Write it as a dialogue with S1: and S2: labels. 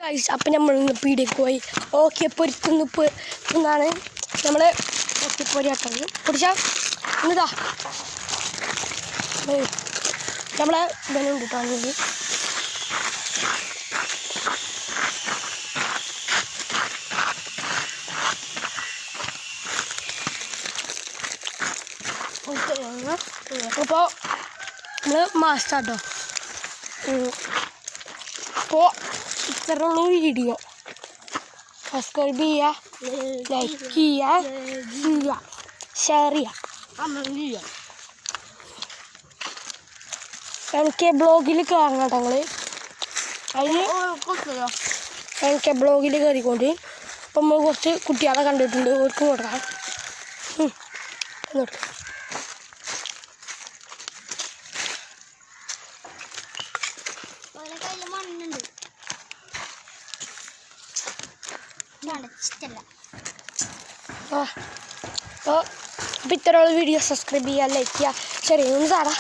S1: അപ്പം നമ്മളിന്ന് പീടികയ്ക്ക് പോയി ഓക്കെ പൊരിത്തുനിന്ന് എന്നാണ് നമ്മൾ ഓക്കെ പൊരിയാട്ടത് പൊടിച്ചാൽ ഇതാ നമ്മളെ ഇതുണ്ട് കേട്ടോ അല്ലെങ്കിൽ അപ്പോൾ നമ്മൾ മാസ്റ്റാട്ടോ അപ്പോൾ ഇത്രയുള്ള വീഡിയോ സബ്സ്ക്രൈബ് ചെയ്യുക ലൈക്ക് ചെയ്യുക ഷെയർ ചെയ്യുക എനിക്ക് ബ്ലോഗിൽ കയറണം കേട്ടോ നിങ്ങൾ അതിന് എനിക്ക് ബ്ലോഗിൽ കയറിക്കൊണ്ട് അപ്പം നമ്മൾ കുറച്ച് കുട്ടികളെ കണ്ടിട്ടുണ്ട് അവർക്ക് കൊടുക്കാം എന്നിട്ട് അപ്പോൾ ഇത്രയുള്ള വീഡിയോ സബ്സ്ക്രൈബ് ചെയ്യുക ലൈക്ക് ചെയ്യുക ശരി ഒന്ന് സാറാ